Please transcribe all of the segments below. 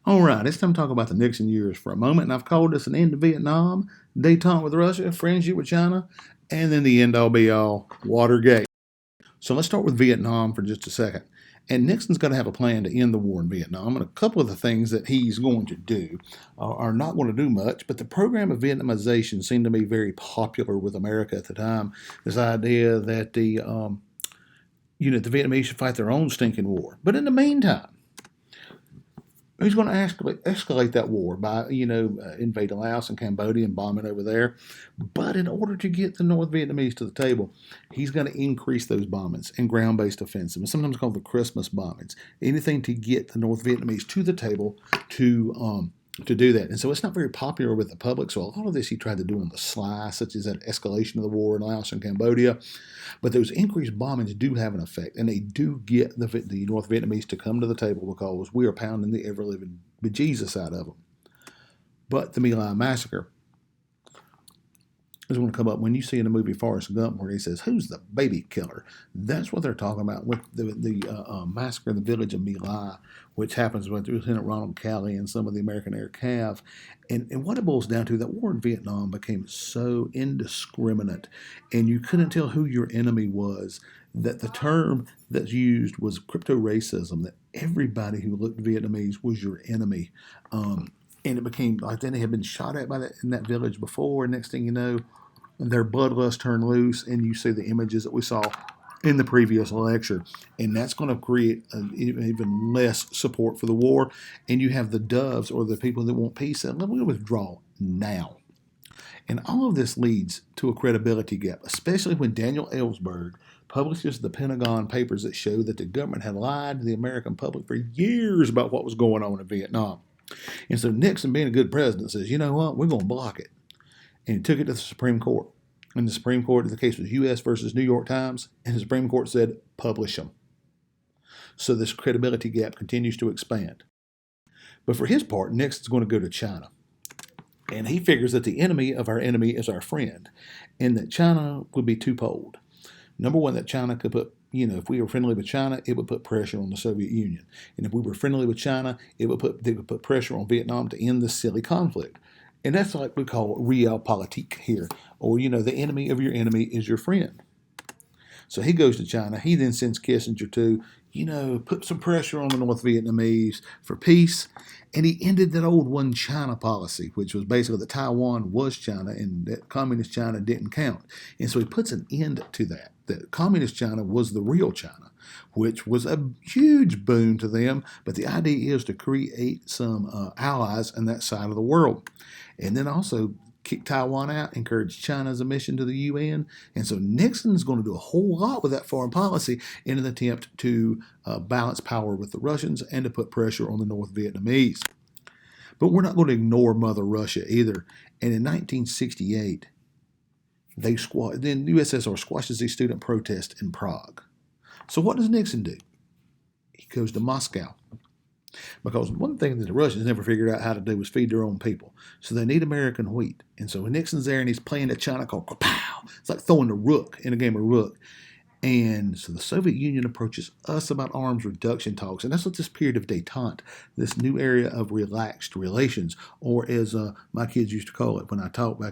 All right, it's time to talk about the Nixon years for a moment, and I've called this an end to Vietnam, detente with Russia, friendship with China, and then the end all be all, Watergate. So let's start with Vietnam for just a second. And Nixon's going to have a plan to end the war in Vietnam, and a couple of the things that he's going to do are not going to do much, but the program of Vietnamization seemed to be very popular with America at the time. This idea that the Vietnamese should fight their own stinking war. But in the meantime, who's going to escalate that war by, invading Laos and Cambodia and bombing over there? But in order to get the North Vietnamese to the table, he's going to increase those bombings and ground-based offensive, and sometimes called the Christmas bombings. Anything to get the North Vietnamese to the table to do that. And so it's not very popular with the public. So a lot of this he tried to do on the sly, such as that escalation of the war in Laos and Cambodia. But those increased bombings do have an effect, and they do get the North Vietnamese to come to the table because we are pounding the ever living bejesus out of them. But the My Lai massacre is going to come up when you see in the movie Forrest Gump where he says, "Who's the baby killer?" That's what they're talking about with the massacre in the village of My Lai, which happens with Lieutenant Ronald Calley and some of the American Air Cav. And what it boils down to, that war in Vietnam became so indiscriminate, and you couldn't tell who your enemy was, that the term that's used was crypto racism, that everybody who looked Vietnamese was your enemy. And it became like then they had been shot at in that village before, and next thing you know, their bloodlust turned loose, and you see the images that we saw in the previous lecture, and that's going to create even less support for the war. And you have the doves, or the people that want peace, that we withdraw now. And all of this leads to a credibility gap, especially when Daniel Ellsberg publishes the Pentagon Papers that show that the government had lied to the American public for years about what was going on in Vietnam. And so Nixon, being a good president, says, you know what, we're going to block it. And he took it to the Supreme Court. And the Supreme Court, the case was U.S. versus New York Times, and the Supreme Court said, publish them. So this credibility gap continues to expand. But for his part, Nixon's going to go to China. And he figures that the enemy of our enemy is our friend, and that China would be two-poled. Number one, that China could put, if we were friendly with China, it would put pressure on the Soviet Union. And if we were friendly with China, they would put pressure on Vietnam to end this silly conflict. And that's like we call realpolitik here, or, the enemy of your enemy is your friend. So he goes to China. He then sends Kissinger to, put some pressure on the North Vietnamese for peace. And he ended that old one China policy, which was basically that Taiwan was China and that communist China didn't count. And so he puts an end to that. That communist China was the real China, which was a huge boon to them. But the idea is to create some allies on that side of the world. And then also kick Taiwan out, encourage China's admission to the UN. And so Nixon's going to do a whole lot with that foreign policy in an attempt to balance power with the Russians and to put pressure on the North Vietnamese. But we're not going to ignore Mother Russia either. And in 1968, then the USSR squashes the student protest in Prague. So what does Nixon do? He goes to Moscow. Because one thing that the Russians never figured out how to do was feed their own people. So they need American wheat. And so when Nixon's there and he's playing a China called Kapow, it's like throwing a rook in a game of rook. And so the Soviet Union approaches us about arms reduction talks. And that's what this period of détente, this new area of relaxed relations, or as my kids used to call it when I taught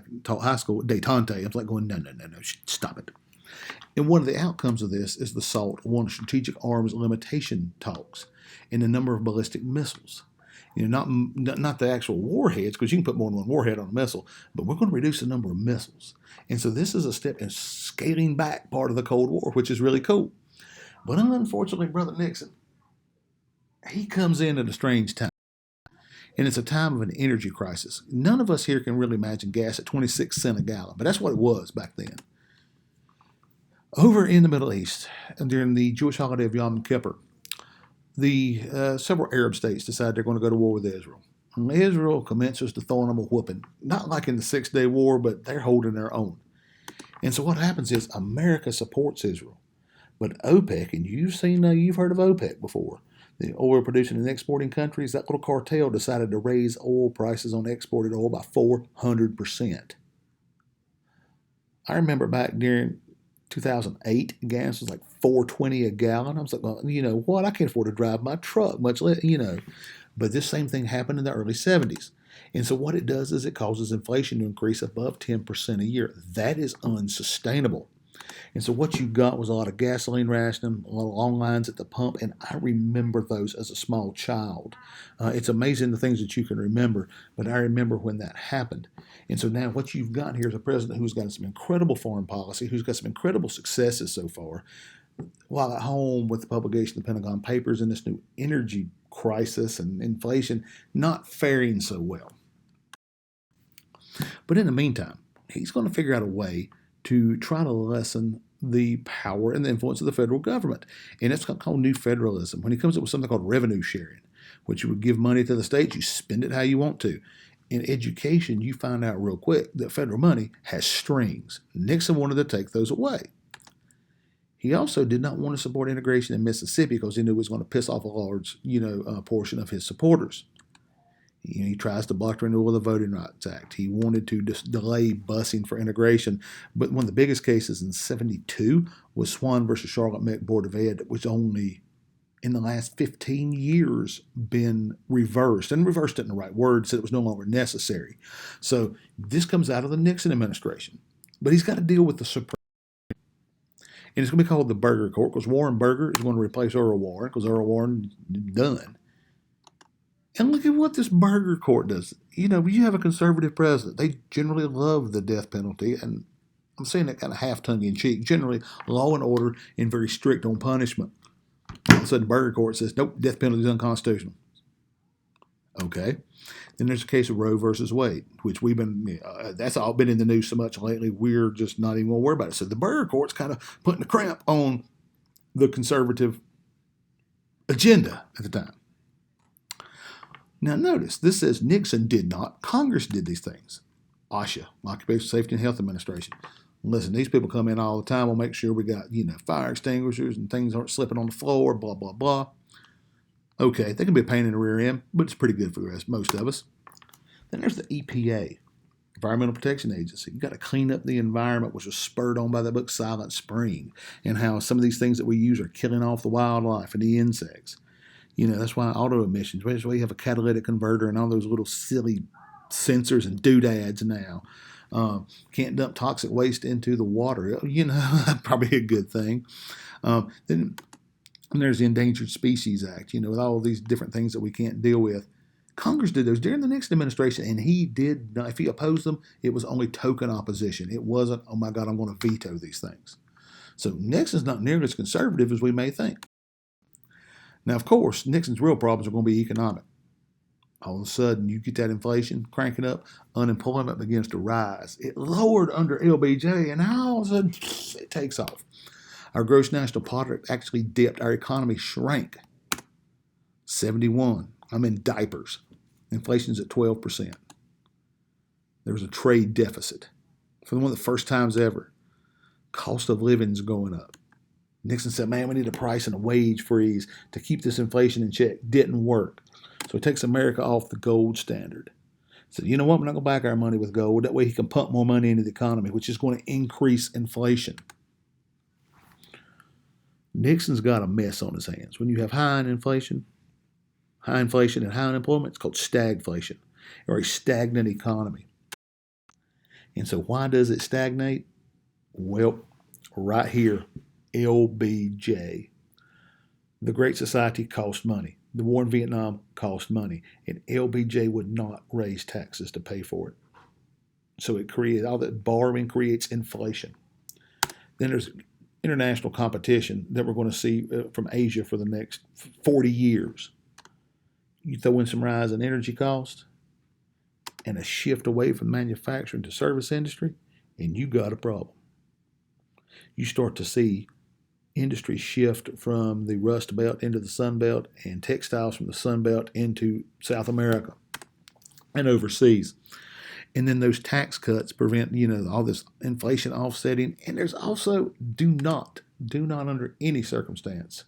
high school, détente. I was like going, no, stop it. And one of the outcomes of this is the SALT, one strategic arms limitation talks, and the number of ballistic missiles. Not the actual warheads, because you can put more than one warhead on a missile, but we're going to reduce the number of missiles. And so this is a step in scaling back part of the Cold War, which is really cool. But unfortunately, Brother Nixon, he comes in at a strange time. And it's a time of an energy crisis. None of us here can really imagine gas at 26 cents a gallon, but that's what it was back then. Over in the Middle East, during the Jewish holiday of Yom Kippur, the several Arab states decide they're going to go to war with Israel. And Israel commences to throw them a whooping, not like in the Six-Day War, but they're holding their own. And so what happens is America supports Israel, but OPEC, and you've heard of OPEC before, the oil producing and exporting countries, that little cartel decided to raise oil prices on exported oil by 400%. I remember back during 2008, gas was like $4.20 a gallon. I was like, well, you know what? I can't afford to drive my truck, much less, But this same thing happened in the early 70s. And so what it does is it causes inflation to increase above 10% a year. That is unsustainable. And so what you got was a lot of gasoline rationing, a lot of long lines at the pump, and I remember those as a small child. It's amazing the things that you can remember, but I remember when that happened. And so now what you've got here is a president who's got some incredible foreign policy, who's got some incredible successes so far, while at home with the publication of the Pentagon Papers and this new energy crisis and inflation not faring so well. But in the meantime, he's going to figure out a way to try to lessen the power and the influence of the federal government. And it's called new federalism. When he comes up with something called revenue sharing, which you would give money to the states, you spend it how you want to. In education, you find out real quick that federal money has strings. Nixon wanted to take those away. He also did not want to support integration in Mississippi because he knew it was going to piss off a large, portion of his supporters. He tries to block the renewal of the Voting Rights Act. He wanted to delay busing for integration. But one of the biggest cases in '72 was Swan versus Charlotte Meck Board of Ed, which only in the last 15 years been reversed. And reversed isn't the right word, said it was no longer necessary. So this comes out of the Nixon administration. But he's got to deal with the Supreme. And it's going to be called the Burger Court because Warren Burger is going to replace Earl Warren because Earl Warren is done. And look at what this Burger Court does. You have a conservative president. They generally love the death penalty, and I'm saying that kind of half tongue-in-cheek. Generally, law and order and very strict on punishment. All of a sudden, Burger Court says, nope, death penalty is unconstitutional. Okay. Then there's a case of Roe versus Wade, which that's all been in the news so much lately, we're just not even going to worry about it. So the Burger Court's kind of putting a cramp on the conservative agenda at the time. Now notice, this says Nixon did not, Congress did these things. OSHA, Occupational Safety and Health Administration. Listen, these people come in all the time. We'll make sure we got, fire extinguishers and things aren't slipping on the floor, blah, blah, blah. Okay, they can be a pain in the rear end, but it's pretty good for the rest, most of us. Then there's the EPA, Environmental Protection Agency. You got to clean up the environment, which was spurred on by the book Silent Spring, and how some of these things that we use are killing off the wildlife and the insects. That's why auto emissions, that's why you have a catalytic converter and all those little silly sensors and doodads now. Can't dump toxic waste into the water. Probably a good thing. Then there's the Endangered Species Act, with all these different things that we can't deal with. Congress did those during the Nixon administration, and he did not, if he opposed them, it was only token opposition. It wasn't, oh my God, I'm going to veto these things. So Nixon's not nearly as conservative as we may think. Now, of course, Nixon's real problems are going to be economic. All of a sudden, you get that inflation cranking up, unemployment begins to rise. It lowered under LBJ, and all of a sudden, it takes off. Our gross national product actually dipped. Our economy shrank. 71. I'm in diapers. Inflation's at 12%. There was a trade deficit for one of the first times ever. Cost of living's going up. Nixon said, man, we need a price and a wage freeze to keep this inflation in check. Didn't work. So he takes America off the gold standard. Said, you know what? We're not going to back our money with gold. That way he can pump more money into the economy, which is going to increase inflation. Nixon's got a mess on his hands. When you have high inflation and high unemployment, it's called stagflation, or a stagnant economy. And so why does it stagnate? Well, right here, LBJ. The Great Society cost money. The war in Vietnam cost money. And LBJ would not raise taxes to pay for it. So it created, all that borrowing creates inflation. Then there's international competition that we're going to see from Asia for the next 40 years. You throw in some rise in energy costs and a shift away from manufacturing to service industry, and you got a problem. You start to see industry shift from the Rust Belt into the Sun Belt, and textiles from the Sun Belt into South America and overseas. And then those tax cuts prevent, all this inflation offsetting. And there's also, do not under any circumstance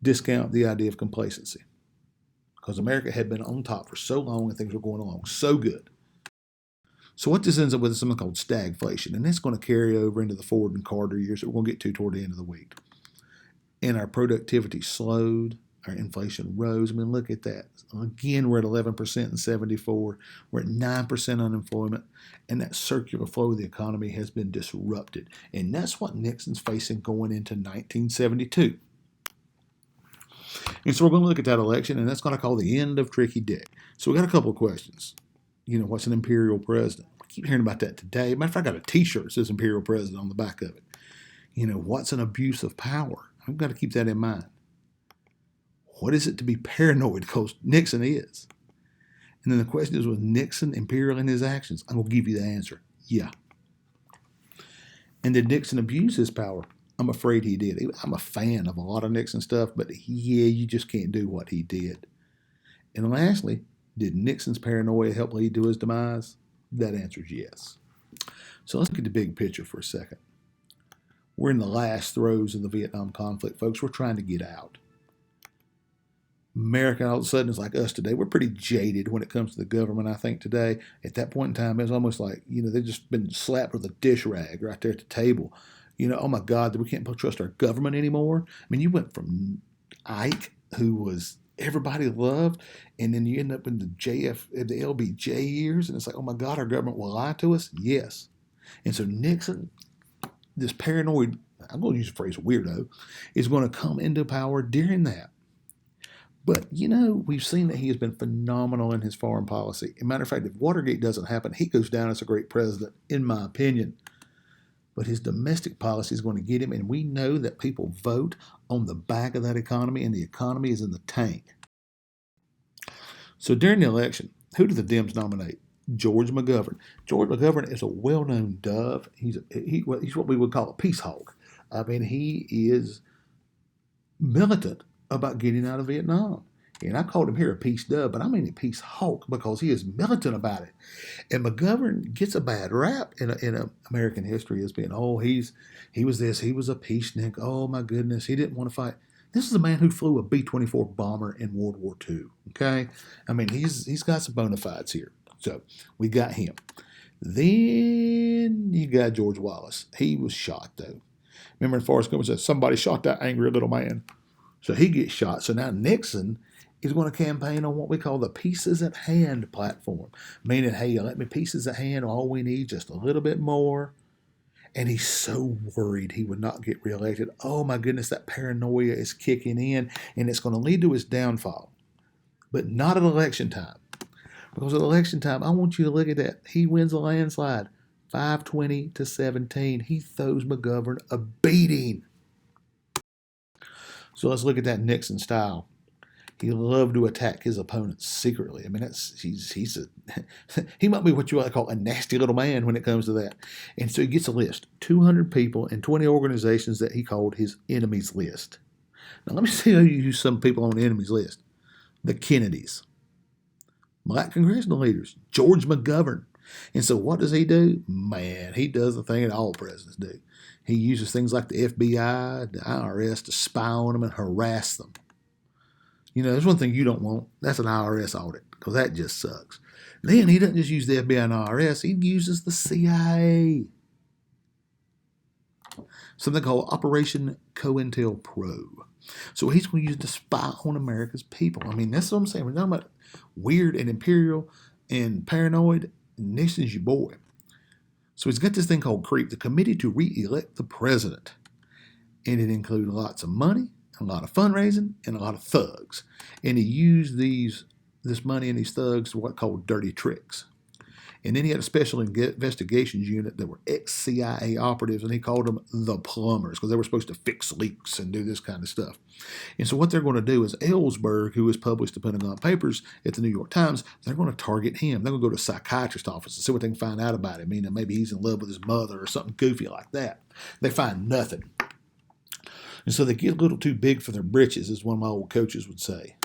discount the idea of complacency. Because America had been on top for so long and things were going along so good. So what this ends up with is something called stagflation, and that's going to carry over into the Ford and Carter years that we're going to get to toward the end of the week. And our productivity slowed, Our inflation rose. I mean, look at that. Again, we're at 11% in 74. We're at 9% unemployment. And that circular flow of the economy has been disrupted. And that's what Nixon's facing going into 1972. And so we're going to look at that election, and that's going to call the end of Tricky Dick. So we got a couple of questions. What's an imperial president? I keep hearing about that today. Matter of fact, I got a T-shirt that says imperial president on the back of it. What's an abuse of power? I've got to keep that in mind. What is it to be paranoid? Because Nixon is. And then the question is, was Nixon imperial in his actions? I'm going to give you the answer. Yeah. And did Nixon abuse his power? I'm afraid he did. I'm a fan of a lot of Nixon stuff, but yeah, you just can't do what he did. And lastly, did Nixon's paranoia help lead to his demise? That answer is yes. So let's look at the big picture for a second. We're in the last throes of the Vietnam conflict, folks. We're trying to get out. America, all of a sudden, is like us today. We're pretty jaded when it comes to the government, I think, today. At that point in time, it was almost like, they've just been slapped with a dish rag right there at the table. Oh my God, we can't trust our government anymore. I mean, you went from Ike, who was everybody loved, and then you end up in the LBJ years, and it's like, oh my God, our government will lie to us? Yes. And so Nixon, this paranoid, I'm going to use the phrase weirdo, is going to come into power during that. But, we've seen that he has been phenomenal in his foreign policy. As a matter of fact, if Watergate doesn't happen, he goes down as a great president, in my opinion. But his domestic policy is going to get him, and we know that people vote on the back of that economy, and the economy is in the tank. So during the election, who did the Dems nominate? George McGovern. George McGovern is a well-known dove. He's what we would call a peace hawk. I mean, he is militant about getting out of Vietnam. And I called him here a peace dove, but I mean a peace hawk because he is militant about it. And McGovern gets a bad rap in American history as being, he was this, he was a peacenik. Oh my goodness, he didn't want to fight. This is a man who flew a B-24 bomber in World War II. Okay, I mean he's got some bona fides here. So we got him. Then you got George Wallace. He was shot though. Remember in Forrest Gump said somebody shot that angry little man. So he gets shot. So now Nixon is going to campaign on what we call the pieces at hand platform, meaning, hey, you let me pieces at hand, all we need, just a little bit more. And he's so worried he would not get reelected. Oh my goodness, that paranoia is kicking in, and it's going to lead to his downfall. But not at election time. Because at election time, I want you to look at that. He wins a landslide, 520 to 17. He throws McGovern a beating. So let's look at that Nixon style. He loved to attack his opponents secretly. I mean, he might be what you might call a nasty little man when it comes to that. And so he gets a list, 200 people and 20 organizations that he called his enemies list. Now let me tell you some people on the enemies list. The Kennedys, black congressional leaders, George McGovern. And so what does he do? Man, he does the thing that all presidents do. He uses things like the FBI, the IRS to spy on them and harass them. There's one thing you don't want. That's an IRS audit, because that just sucks. Then he doesn't just use the FBI and IRS. He uses the CIA. Something called Operation COINTELPRO. So he's going to use it to spy on America's people. I mean, that's what I'm saying. We're talking about weird and imperial and paranoid. Nixon's your boy. So he's got this thing called CREEP, the Committee to Re-elect the President. And it includes lots of money, a lot of fundraising, and a lot of thugs. And he used this money and these thugs to what called dirty tricks. And then he had a special investigations unit that were ex-CIA operatives, and he called them the plumbers because they were supposed to fix leaks and do this kind of stuff. And so what they're going to do is Ellsberg, who has published the Pentagon Papers at the New York Times, they're going to target him. They're going to go to a psychiatrist's office and see what they can find out about him. Maybe he's in love with his mother or something goofy like that. They find nothing. And so they get a little too big for their britches, as one of my old coaches would say.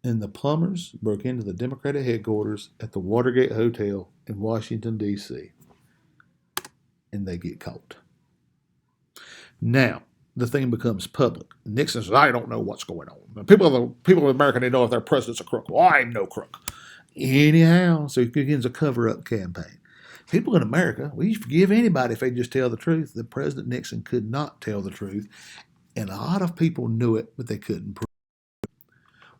And the plumbers broke into the Democratic headquarters at the Watergate Hotel in Washington, D.C. And they get caught. Now, the thing becomes public. Nixon says, I don't know what's going on. People in America, they know if their president's a crook. Well, I ain't no crook. Anyhow, so he begins a cover-up campaign. People in America, we forgive anybody if they just tell the truth. The President Nixon could not tell the truth. And a lot of people knew it, but they couldn't prove it.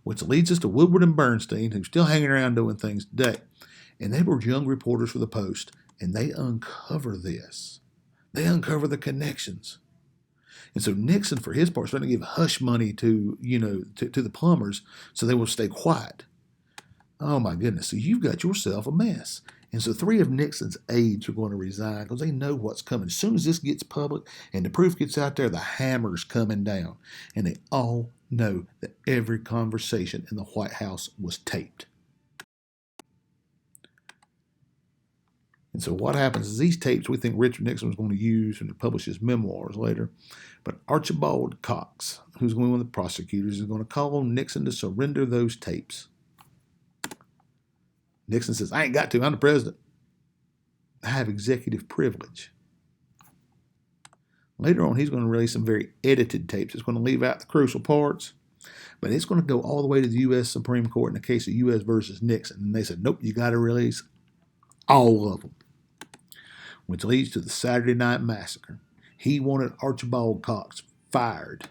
Which leads us to Woodward and Bernstein, who's still hanging around doing things today. And they were young reporters for the Post, and they uncover this. They uncover the connections. And so Nixon, for his part, started to give hush money to the plumbers so they will stay quiet. Oh my goodness! So you've got yourself a mess. And so 3 of Nixon's aides are going to resign because they know what's coming. As soon as this gets public and the proof gets out there, the hammer's coming down. And they all know that every conversation in the White House was taped. And so what happens is these tapes we think Richard Nixon was going to use and publish his memoirs later. But Archibald Cox, who's going to be one of the prosecutors, is going to call on Nixon to surrender those tapes. Nixon says, I ain't got to. I'm the president. I have executive privilege. Later on, he's going to release some very edited tapes. It's going to leave out the crucial parts, but it's going to go all the way to the U.S. Supreme Court in the case of U.S. versus Nixon. And they said, nope, you got to release all of them, which leads to the Saturday Night Massacre. He wanted Archibald Cox fired.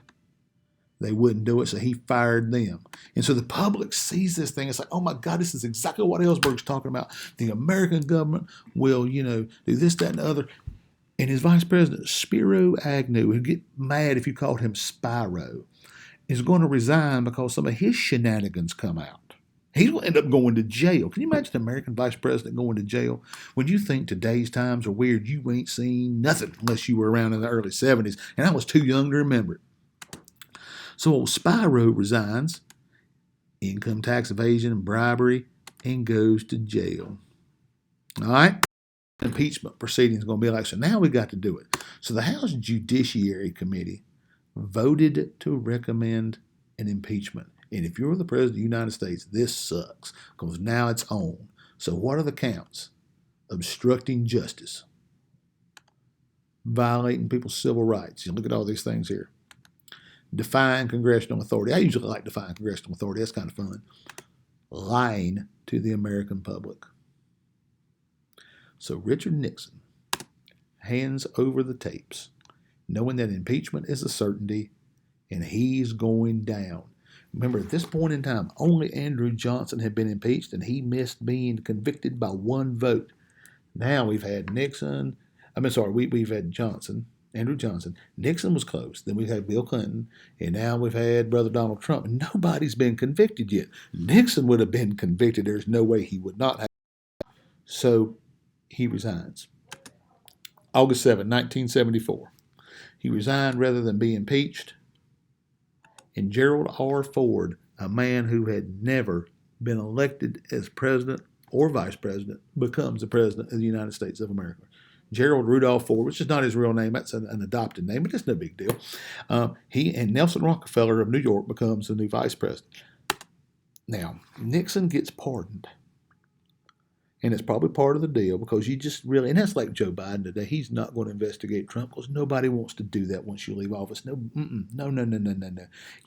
They wouldn't do it, so he fired them. And so the public sees this thing. It's like, oh my God, this is exactly what Ellsberg's talking about. The American government will, do this, that, and the other. And his vice president, Spiro Agnew, who'd get mad if you called him Spyro, is going to resign because some of his shenanigans come out. He's going to end up going to jail. Can you imagine an American vice president going to jail? When you think today's times are weird, you ain't seen nothing unless you were around in the early 70s. And I was too young to remember it. So old Spyro resigns, income tax evasion and bribery, and goes to jail. All right? Impeachment proceedings are going to be like, so now we got to do it. So the House Judiciary Committee voted to recommend an impeachment. And if you're the President of the United States, this sucks because now it's on. So what are the counts? Obstructing justice, violating people's civil rights. You look at all these things here. Defying congressional authority. I usually like defying congressional authority. That's kind of fun. Lying to the American public. So Richard Nixon hands over the tapes, knowing that impeachment is a certainty, and he's going down. Remember, at this point in time, only Andrew Johnson had been impeached, and he missed being convicted by 1 vote. Now we've had Nixon. We've had Johnson. Andrew Johnson. Nixon was close. Then we've had Bill Clinton. And now we've had Brother Donald Trump. And nobody's been convicted yet. Nixon would have been convicted. There's no way he would not have. So he resigns. August 7, 1974. He resigned rather than be impeached. And Gerald R. Ford, a man who had never been elected as president or vice president, becomes the president of the United States of America. Gerald Rudolph Ford, which is not his real name, that's an adopted name, but it's no big deal. He and Nelson Rockefeller of New York becomes the new vice president. Now, Nixon gets pardoned. And it's probably part of the deal because you just really, and that's like Joe Biden today. He's not going to investigate Trump because nobody wants to do that once you leave office. No. You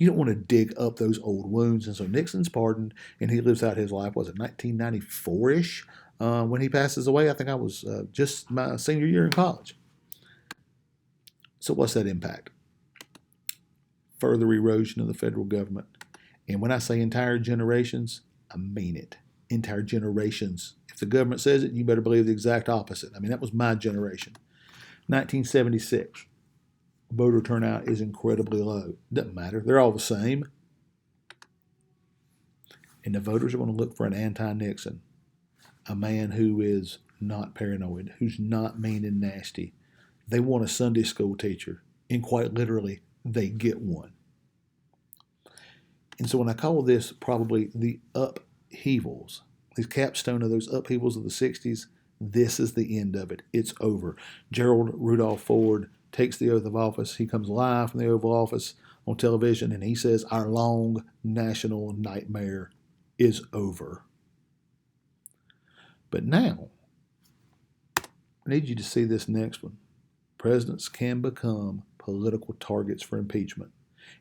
don't want to dig up those old wounds. And so Nixon's pardoned and he lives out his life, was it 1994-ish? When he passes away, I think I was just my senior year in college. So what's that impact? Further erosion of the federal government. And when I say entire generations, I mean it. Entire generations. If the government says it, you better believe the exact opposite. I mean, that was my generation. 1976. Voter turnout is incredibly low. Doesn't matter. They're all the same. And the voters are going to look for an anti-Nixon. A man who is not paranoid, who's not mean and nasty. They want a Sunday school teacher, and quite literally, they get one. And so when I call this probably the upheavals, the capstone of those upheavals of the 60s, this is the end of it. It's over. Gerald Rudolph Ford takes the oath of office. He comes live from the Oval Office on television, and he says, our long national nightmare is over. But now, I need you to see this next one. Presidents can become political targets for impeachment.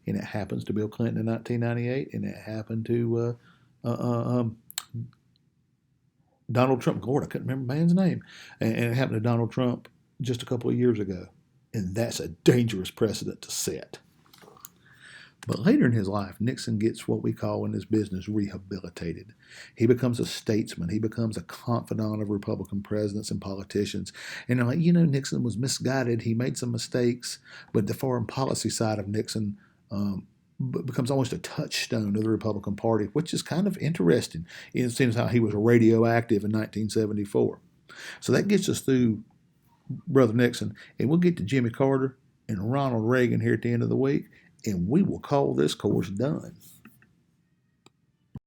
And it happens to Bill Clinton in 1998, and it happened to Donald Trump. Lord, I couldn't remember the man's name. And it happened to Donald Trump just a couple of years ago. And that's a dangerous precedent to set. But later in his life, Nixon gets what we call in this business rehabilitated. He becomes a statesman. He becomes a confidant of Republican presidents and politicians. And they're like, Nixon was misguided. He made some mistakes. But the foreign policy side of Nixon becomes almost a touchstone of the Republican Party, which is kind of interesting. It seems how he was radioactive in 1974. So that gets us through Brother Nixon. And we'll get to Jimmy Carter and Ronald Reagan here at the end of the week, and we will call this course done.